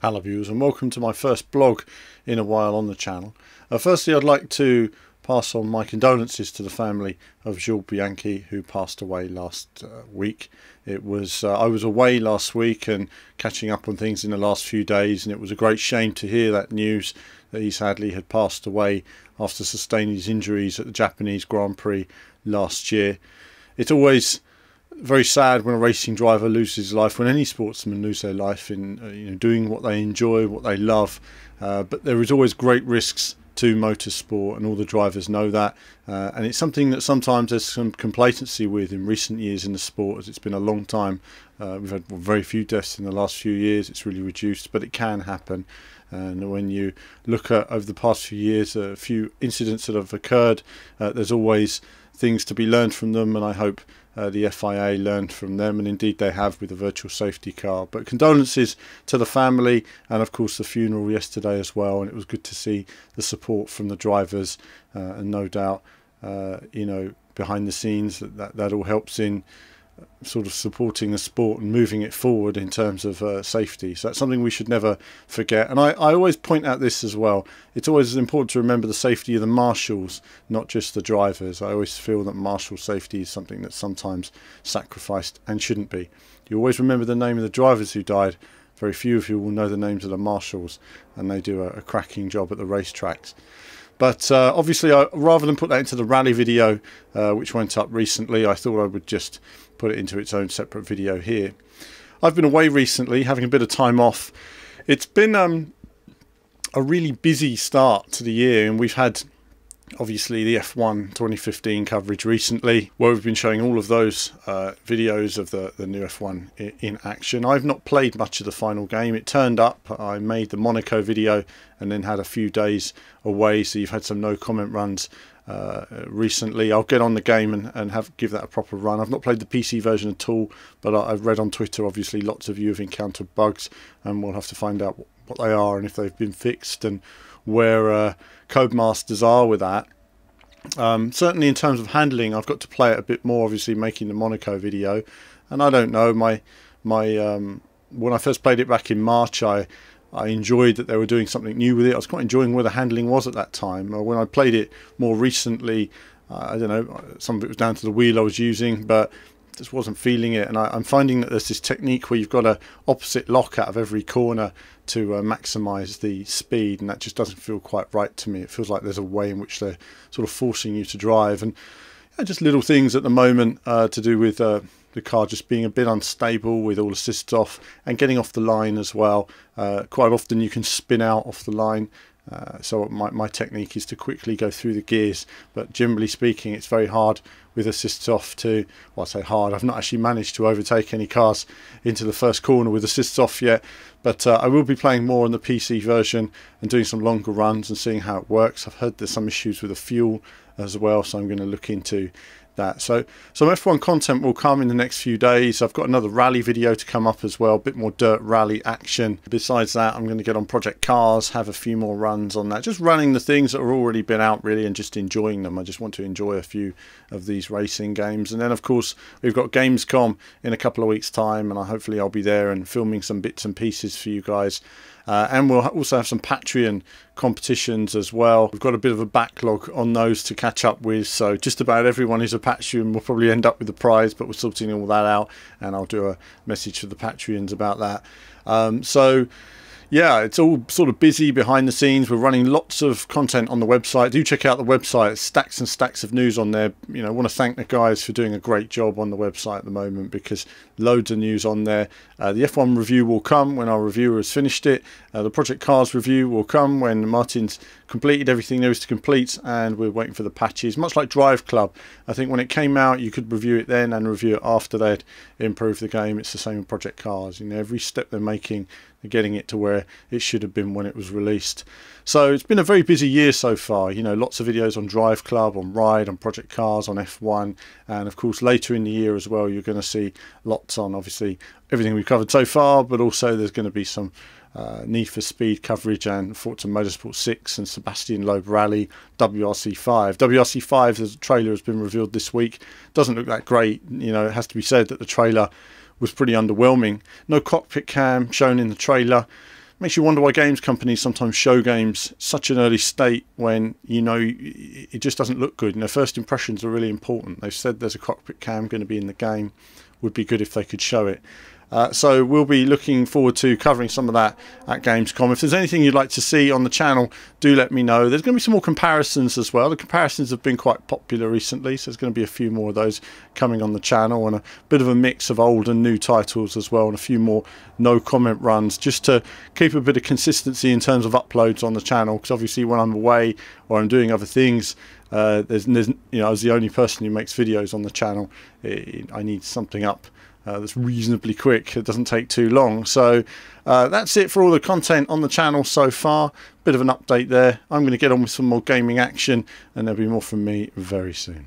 Hello viewers, and welcome to my first blog in a while on the channel. Firstly, I'd like to pass on my condolences to the family of Jules Bianchi, who passed away last week. I was away last week and catching up on things in the last few days, and it was a great shame to hear that news that he sadly had passed away after sustaining his injuries at the Japanese Grand Prix last year. It's always very sad when a racing driver loses his life, when any sportsman loses their life in doing what they enjoy, what they love. But there is always great risks to motorsport, and all the drivers know that. And it's something that sometimes there's some complacency with in recent years in the sport, as it's been a long time. We've had very few deaths in the last few years. It's really reduced, but it can happen. And when you look at over the past few years, a few incidents that have occurred, there's always things to be learned from them, and I hope the FIA learned from them, and indeed they have with the virtual safety car. But condolences to the family, and of course the funeral yesterday as well, and it was good to see the support from the drivers, and no doubt behind the scenes that all helps in sort of supporting the sport and moving it forward in terms of safety. So that's something we should never forget. And I always point out this as well. It's always important to remember the safety of the marshals, not just the drivers. I always feel that marshal safety is something that's sometimes sacrificed and shouldn't be. You always remember the name of the drivers who died. Very few of you will know the names of the marshals, and they do a cracking job at the racetracks. But obviously, rather than put that into the rally video, which went up recently, I thought I would just put it into its own separate video here. I've been away recently, having a bit of time off. It's been a really busy start to the year, and we've had obviously the F1 2015 coverage recently, where we've been showing all of those videos of the new F1 in action. I've not played much of the final game. It turned up, I made the Monaco video and then had a few days away, so you've had some no comment runs recently. I'll get on the game and give that a proper run. I've not played the PC version at all, but I've read on Twitter obviously lots of you have encountered bugs, and we'll have to find out what they are and if they've been fixed, and where Codemasters are with that. Certainly in terms of handling, I've got to play it a bit more, obviously making the Monaco video, and I don't know, when I first played it back in March, I enjoyed that they were doing something new with it. I was quite enjoying where the handling was at that time. When I played it more recently, I don't know, some of it was down to the wheel I was using, but just wasn't feeling it. And I'm finding that there's this technique where you've got a opposite lock out of every corner to maximise the speed, and that just doesn't feel quite right to me. It feels like there's a way in which they're sort of forcing you to drive, and just little things at the moment to do with the car just being a bit unstable with all assists off and getting off the line as well. Quite often you can spin out off the line. So my technique is to quickly go through the gears, but generally speaking it's very hard with assists off to, well, I say hard, I've not actually managed to overtake any cars into the first corner with assists off yet, but I will be playing more on the PC version and doing some longer runs and seeing how it works. I've heard there's some issues with the fuel as well, so I'm going to look into that. So some F1 content will come in the next few days. I've got another rally video to come up as well, a bit more dirt rally action. Besides that, I'm going to get on Project Cars, have a few more runs on that, just running the things that have already been out really and just enjoying them. I just want to enjoy a few of these racing games. And then of course we've got Gamescom in a couple of weeks time, and hopefully I'll be there and filming some bits and pieces for you guys. And we'll also have some Patreon competitions as well. We've got a bit of a backlog on those to catch up with, so just about everyone who's a Patreon will probably end up with the prize, but we're sorting all that out, and I'll do a message for the Patreons about that. So yeah, it's all sort of busy behind the scenes. We're running lots of content on the website. Do check out the website. Stacks and stacks of news on there. I want to thank the guys for doing a great job on the website at the moment, because loads of news on there. The F1 review will come when our reviewer has finished it. The Project Cars review will come when Martin's completed everything there is to complete, and we're waiting for the patches. Much like Drive Club, I think when it came out you could review it then and review it after they'd improved the game. It's the same with Project Cars. Every step they're making, they're getting it to where it should have been when it was released. So it's been a very busy year so far. Lots of videos on Drive Club, on Ride, on Project Cars, on F1, and of course later in the year as well you're going to see lots on obviously everything we've covered so far, but also there's going to be some Need for Speed coverage and Forza Motorsport 6 and Sebastian Loeb Rally, WRC5. WRC5, the trailer has been revealed this week. Doesn't look that great. It has to be said that the trailer was pretty underwhelming. No cockpit cam shown in the trailer. makes you wonder why games companies sometimes show games such an early state when it just doesn't look good. First impressions are really important. They've said there's a cockpit cam going to be in the game. Would be good if they could show it. So we'll be looking forward to covering some of that at Gamescom. If there's anything you'd like to see on the channel, do let me know. There's going to be some more comparisons as well. The comparisons have been quite popular recently, so there's going to be a few more of those coming on the channel, and a bit of a mix of old and new titles as well, and a few more no comment runs, just to keep a bit of consistency in terms of uploads on the channel, because obviously when I'm away or I'm doing other things, as the only person who makes videos on the channel, I need something up that's reasonably quick. It doesn't take too long. So that's it for all the content on the channel so far. Bit of an update there. I'm going to get on with some more gaming action, and there'll be more from me very soon.